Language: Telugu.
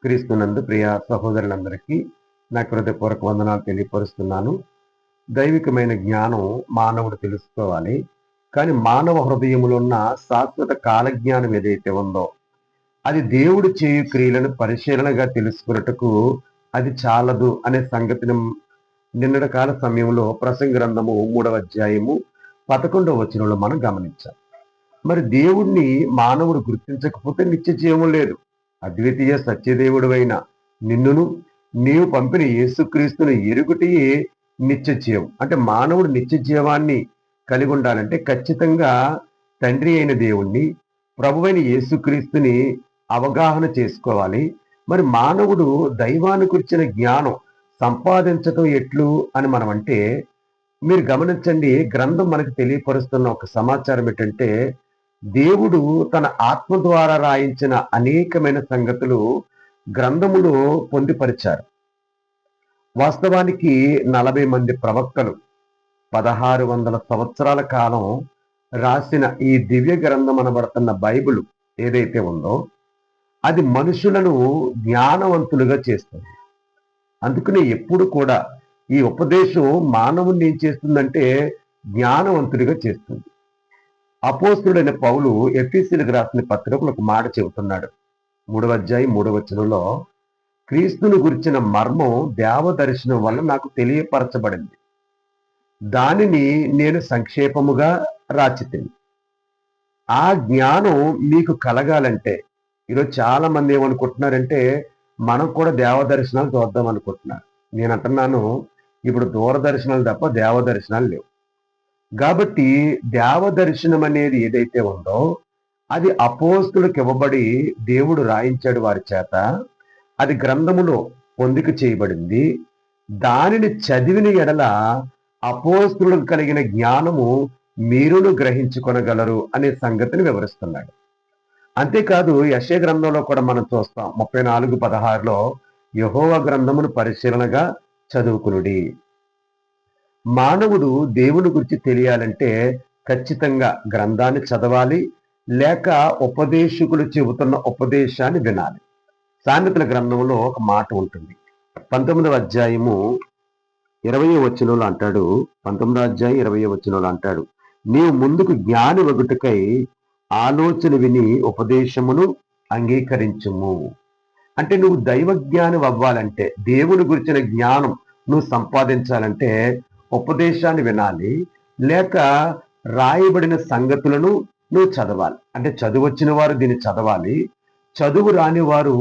క్రీస్తునందు ప్రియ సహోదరులందరికీ నా హృదయపూర్వక వందనాలు తెలియపరుస్తున్నాను. దైవికమైన జ్ఞానం మానవుడు తెలుసుకోవాలి. కానీ మానవ హృదయములో ఉన్న శాశ్వత కాలజ్ఞానం ఏదైతే ఉందో అది దేవుడు చేయు క్రియలను పరిశీలనగా తెలుసుకున్నట్టుకు అది చాలదు అనే సంగతిని నిన్నటి కాల సమయంలో ప్రసంగ గ్రంథము 3వ అధ్యాయము 11వ వచనంలో మనం గమనించాం. మరి దేవుణ్ణి మానవుడు గుర్తించకపోతే నిత్య జీవం లేదు. అద్వితీయ సత్యదేవుడు అయిన నిన్నును నీవు పంపిన యేసుక్రీస్తును ఎరుగుటయే నిత్య జీవం. అంటే మానవుడు నిత్య జీవాన్ని కలిగి ఉండాలంటే ఖచ్చితంగా తండ్రి అయిన దేవుణ్ణి, ప్రభువైన యేసుక్రీస్తుని అవగాహన చేసుకోవాలి. మరి మానవుడు దైవాన్ని గురించిన జ్ఞానం సంపాదించటం ఎట్లు అని మనం అంటే, మీరు గమనించండి, గ్రంథం మనకు తెలియపరుస్తున్న ఒక సమాచారం ఏంటంటే, దేవుడు తన ఆత్మ ద్వారా రాయించిన అనేకమైన సంగతులు గ్రంథములో పొందుపరిచారు. వాస్తవానికి 40 మంది ప్రవక్తలు 1600 సంవత్సరాల కాలం రాసిన ఈ దివ్య గ్రంథం అనబడుతున్న బైబిల్ ఏదైతే ఉందో అది మనుషులను జ్ఞానవంతులుగా చేస్తుంది. అందుకనే ఎప్పుడు కూడా ఈ ఉపదేశం మానవుణ్ణి ఏం చేస్తుందంటే జ్ఞానవంతుడిగా చేస్తుంది. అపోస్తుడైన పౌలు ఎఫెసీయులకు రాసిన పత్రికలో ఒక మాట చెబుతున్నాడు. 3వ అధ్యాయం 3వ వచనంలో, క్రీస్తును గురించిన మర్మం దేవదర్శనం వల్ల నాకు తెలియపరచబడింది. దానిని నేను సంక్షేపముగా రాచితిని. ఆ జ్ఞానం మీకు కలగాలంటే, ఈరోజు చాలా మంది ఏమనుకుంటున్నారంటే మనం కూడా దేవదర్శనాలు చూద్దాం అనుకుంటున్నారు. నేను అంటున్నాను, ఇప్పుడు దూరదర్శనాలు తప్ప దేవదర్శనాలు లేవు. కాబట్టి దేవదర్శనం అనేది ఏదైతే ఉందో అది అపోస్తులకు ఇవ్వబడి దేవుడు రాయించాడు వారి చేత. అది గ్రంథములో పొందిక చేయబడింది. దానిని చదివిన ఎడల అపోస్తులకు కలిగిన జ్ఞానము మీరును గ్రహించుకొనగలరు అనే సంగతిని వివరిస్తున్నాడు. అంతేకాదు యెషయా గ్రంథంలో కూడా మనం చూస్తాం. 34:16లో యెహోవా గ్రంథమును పరిశీలనగా చదువుకునుడి. మానవుడు దేవుని గురించి తెలియాలంటే ఖచ్చితంగా గ్రంథాన్ని చదవాలి, లేక ఉపదేశకులు చెబుతున్న ఉపదేశాన్ని వినాలి. సామెతల గ్రంథంలో ఒక మాట ఉంటుంది. 19వ అధ్యాయము 20వ వచనంలో అంటాడు, 19వ అధ్యాయం 20వ వచనంలో అంటాడు, నీవు ముందుకు జ్ఞాని వగుటకై ఆలోచన విని ఉపదేశమును అంగీకరించుము. అంటే నువ్వు దైవ జ్ఞానం అవ్వాలంటే, దేవుని గురించిన జ్ఞానం నువ్వు సంపాదించాలంటే ఉపదేశాన్ని వినాలి, లేక రాయబడిన సంగతులను నువ్వు చదవాలి. అంటే చదువు వచ్చిన వారు దీన్ని చదవాలి, చదువు రాని వారు